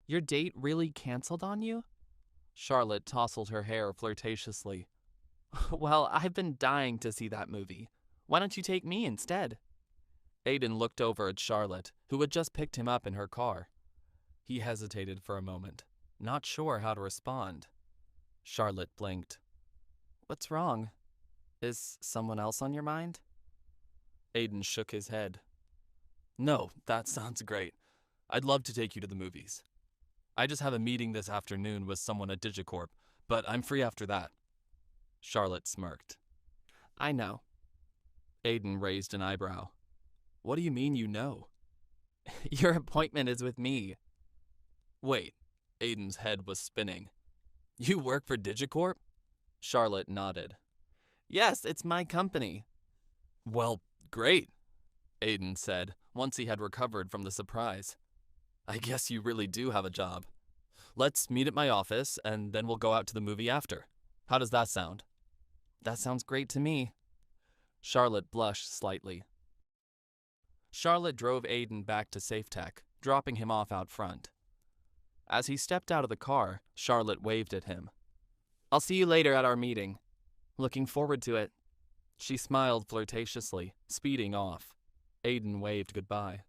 Your date really canceled on you? Charlotte tousled her hair flirtatiously. Well, I've been dying to see that movie. Why don't you take me instead? Aiden looked over at Charlotte, who had just picked him up in her car. He hesitated for a moment, not sure how to respond. Charlotte blinked. What's wrong? Is someone else on your mind? Aiden shook his head. No, that sounds great. I'd love to take you to the movies. I just have a meeting this afternoon with someone at Digicorp, but I'm free after that. Charlotte smirked. I know. Aiden raised an eyebrow. What do you mean you know? Your appointment is with me. Wait, Aiden's head was spinning. You work for Digicorp? Charlotte nodded. Yes, it's my company. Well, great, Aiden said, once he had recovered from the surprise. I guess you really do have a job. Let's meet at my office, and then we'll go out to the movie after. How does that sound? That sounds great to me. Charlotte blushed slightly. Charlotte drove Aiden back to SafeTech, dropping him off out front. As he stepped out of the car, Charlotte waved at him. I'll see you later at our meeting. Looking forward to it. She smiled flirtatiously, speeding off. Aiden waved goodbye.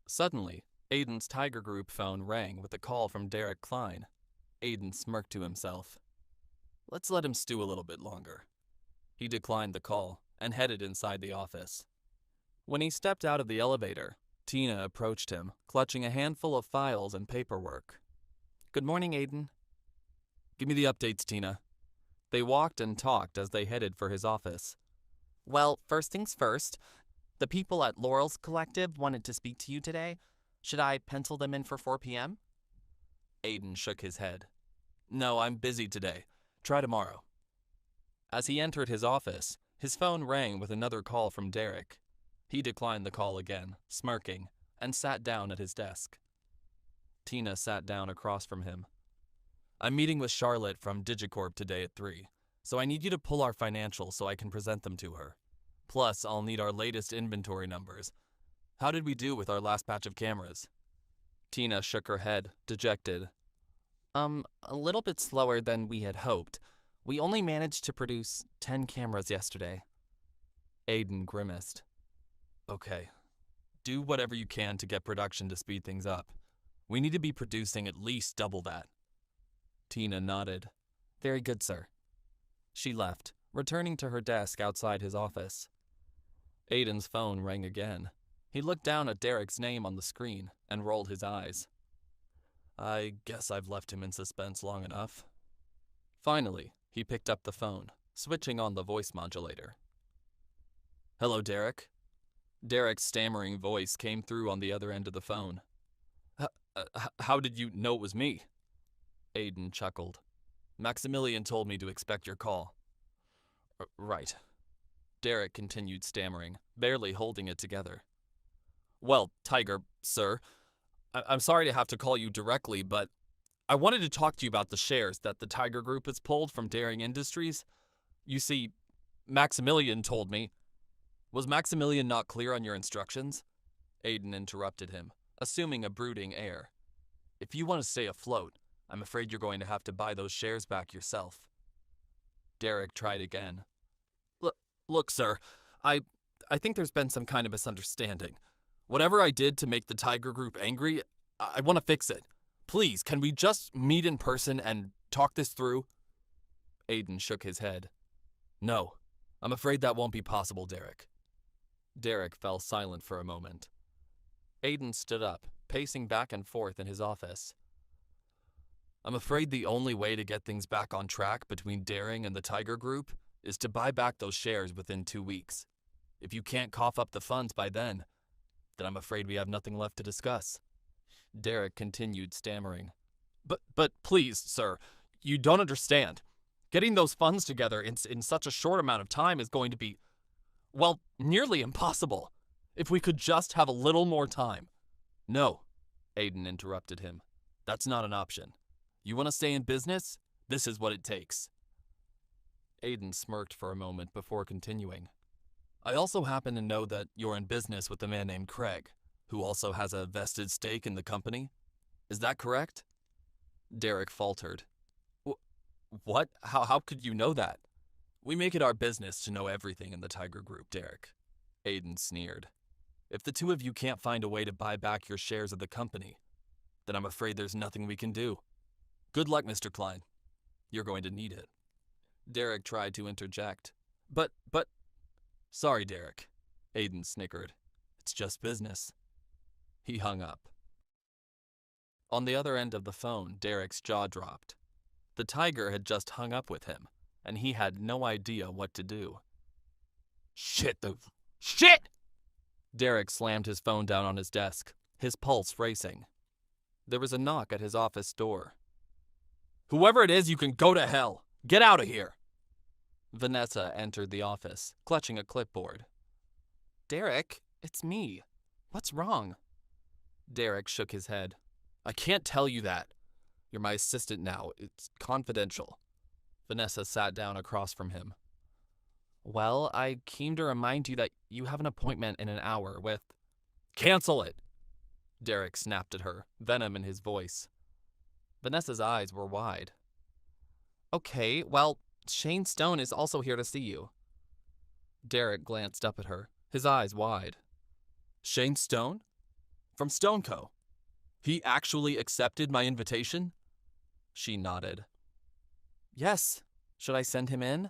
Suddenly, Aiden's Tiger Group phone rang with a call from Derek Klein. Aiden smirked to himself. Let's let him stew a little bit longer. He declined the call and headed inside the office. When he stepped out of the elevator, Tina approached him, clutching a handful of files and paperwork. Good morning, Aiden. Give me the updates, Tina. They walked and talked as they headed for his office. Well, first things first. The people at Laurel's Collective wanted to speak to you today. Should I pencil them in for 4 p.m.? Aiden shook his head. No, I'm busy today. Try tomorrow. As he entered his office, his phone rang with another call from Derek. He declined the call again, smirking, and sat down at his desk. Tina sat down across from him. I'm meeting with Charlotte from Digicorp today at 3, so I need you to pull our financials so I can present them to her. Plus, I'll need our latest inventory numbers. How did we do with our last batch of cameras? Tina shook her head, dejected. A little bit slower than we had hoped. We only managed to produce 10 cameras yesterday. Aiden grimaced. Okay. Do whatever you can to get production to speed things up. We need to be producing at least double that. Tina nodded. Very good, sir. She left, returning to her desk outside his office. Aiden's phone rang again. He looked down at Derek's name on the screen and rolled his eyes. I guess I've left him in suspense long enough. Finally, he picked up the phone, switching on the voice modulator. Hello, Derek. Derek's stammering voice came through on the other end of the phone. How did you know it was me? Aiden chuckled. Maximilian told me to expect your call. Right. Derek continued stammering, barely holding it together. Well, Tiger, sir, I'm sorry to have to call you directly, but I wanted to talk to you about the shares that the Tiger Group has pulled from Daring Industries. You see, Maximilian told me. Was Maximilian not clear on your instructions? Aiden interrupted him, assuming a brooding air. If you want to stay afloat, I'm afraid you're going to have to buy those shares back yourself. Derek tried again. Look, sir, I think there's been some kind of misunderstanding. Whatever I did to make the Tiger Group angry, I want to fix it. Please, can we just meet in person and talk this through? Aiden shook his head. No, I'm afraid that won't be possible, Derek. Derek fell silent for a moment. Aiden stood up, pacing back and forth in his office. I'm afraid the only way to get things back on track between Daring and the Tiger Group is to buy back those shares within 2 weeks. If you can't cough up the funds by then I'm afraid we have nothing left to discuss. Derek continued stammering. But please, sir, you don't understand. Getting those funds together in such a short amount of time is going to be, well, nearly impossible. If we could just have a little more time. No, Aiden interrupted him. That's not an option. You want to stay in business? This is what it takes. Aiden smirked for a moment before continuing. I also happen to know that you're in business with a man named Craig, who also has a vested stake in the company. Is that correct? Derek faltered. What? How could you know that? We make it our business to know everything in the Tiger Group, Derek. Aiden sneered. If the two of you can't find a way to buy back your shares of the company, then I'm afraid there's nothing we can do. Good luck, Mr. Klein. You're going to need it. Derek tried to interject. But... Sorry, Derek. Aiden snickered. It's just business. He hung up. On the other end of the phone, Derek's jaw dropped. The Tiger had just hung up with him, and he had no idea what to do. Shit! Derek slammed his phone down on his desk, his pulse racing. There was a knock at his office door. Whoever it is, you can go to hell! Get out of here! Vanessa entered the office, clutching a clipboard. Derek, it's me. What's wrong? Derek shook his head. I can't tell you that. You're my assistant now. It's confidential. Vanessa sat down across from him. Well, I came to remind you that you have an appointment in an hour with... Cancel it! Derek snapped at her, venom in his voice. Vanessa's eyes were wide. Okay, well, Shane Stone is also here to see you. Derek glanced up at her, his eyes wide. Shane Stone? From StoneCo? He actually accepted my invitation? She nodded. Yes. Should I send him in?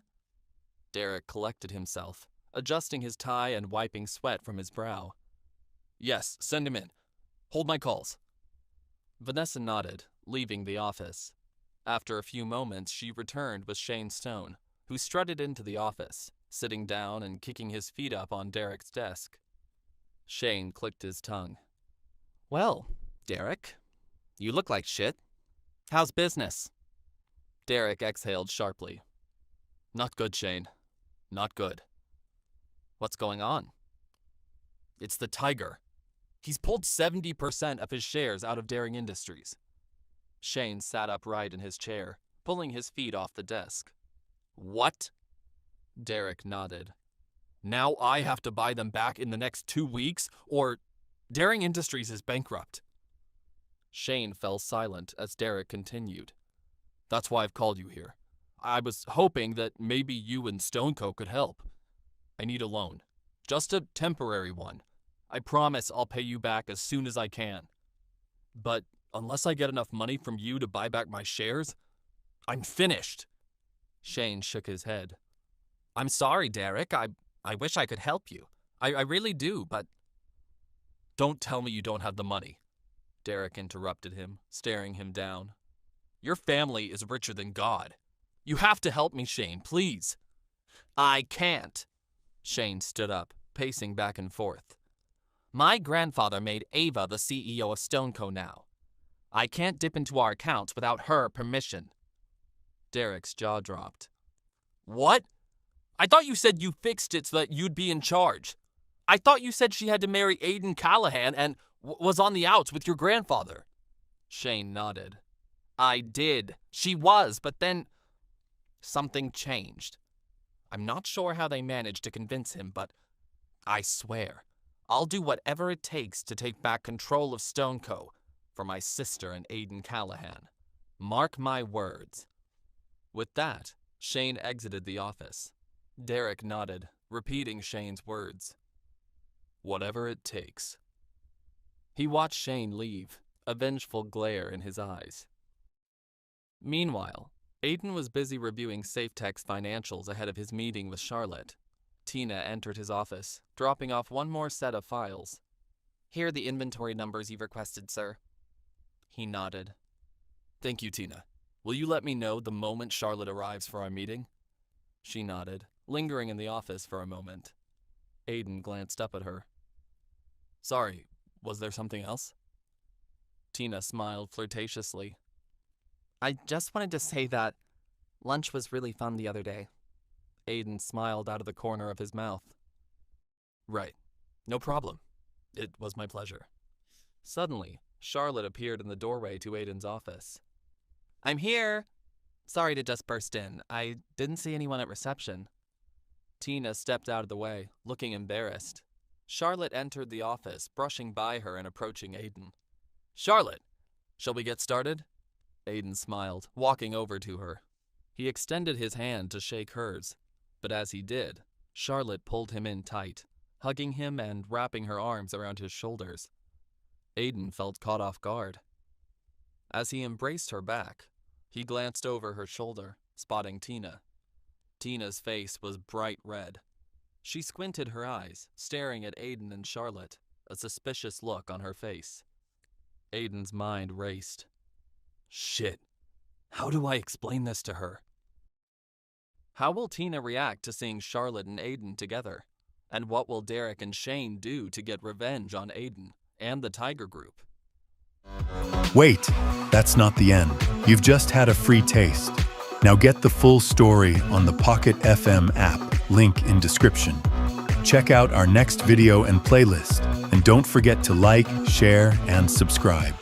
Derek collected himself, adjusting his tie and wiping sweat from his brow. Yes, send him in. Hold my calls. Vanessa nodded, leaving the office. After a few moments, she returned with Shane Stone, who strutted into the office, sitting down and kicking his feet up on Derek's desk. Shane clicked his tongue. Well, Derek, you look like shit. How's business? Derek exhaled sharply. Not good, Shane. Not good. What's going on? It's the Tiger. He's pulled 70% of his shares out of Daring Industries. Shane sat upright in his chair, pulling his feet off the desk. What? Derek nodded. Now I have to buy them back in the next 2 weeks, or Daring Industries is bankrupt. Shane fell silent as Derek continued. That's why I've called you here. I was hoping that maybe you and StoneCo could help. I need a loan. Just a temporary one. I promise I'll pay you back as soon as I can. But unless I get enough money from you to buy back my shares, I'm finished. Shane shook his head. I'm sorry, Derek. I wish I could help you. I really do, but... Don't tell me you don't have the money. Derek interrupted him, staring him down. Your family is richer than God. You have to help me, Shane, please. I can't. Shane stood up, pacing back and forth. My grandfather made Ava the CEO of StoneCo now. I can't dip into our accounts without her permission. Derek's jaw dropped. What? I thought you said you fixed it so that you'd be in charge. I thought you said she had to marry Aiden Callahan and was on the outs with your grandfather. Shane nodded. I did. She was, but then something changed. I'm not sure how they managed to convince him, but I swear, I'll do whatever it takes to take back control of StoneCo for my sister and Aiden Callahan. Mark my words. With that, Shane exited the office. Derek nodded, repeating Shane's words. Whatever it takes. He watched Shane leave, a vengeful glare in his eyes. Meanwhile, Aiden was busy reviewing SafeTech's financials ahead of his meeting with Charlotte. Tina entered his office, dropping off one more set of files. Here are the inventory numbers you've requested, sir. He nodded. Thank you, Tina. Will you let me know the moment Charlotte arrives for our meeting? She nodded, lingering in the office for a moment. Aiden glanced up at her. Sorry, was there something else? Tina smiled flirtatiously. I just wanted to say that lunch was really fun the other day. Aiden smiled out of the corner of his mouth. Right. No problem. It was my pleasure. Suddenly, Charlotte appeared in the doorway to Aiden's office. I'm here! Sorry to just burst in. I didn't see anyone at reception. Tina stepped out of the way, looking embarrassed. Charlotte entered the office, brushing by her and approaching Aiden. Charlotte! Shall we get started? Aiden smiled, walking over to her. He extended his hand to shake hers, but as he did, Charlotte pulled him in tight, hugging him and wrapping her arms around his shoulders. Aiden felt caught off guard. As he embraced her back, he glanced over her shoulder, spotting Tina. Tina's face was bright red. She squinted her eyes, staring at Aiden and Charlotte, a suspicious look on her face. Aiden's mind raced. Shit. How do I explain this to her? How will Tina react to seeing Charlotte and Aiden together? And what will Derek and Shane do to get revenge on Aiden and the Tiger Group? Wait, that's not the end. You've just had a free taste. Now get the full story on the Pocket FM app, link in description. Check out our next video and playlist, and don't forget to like, share, and subscribe.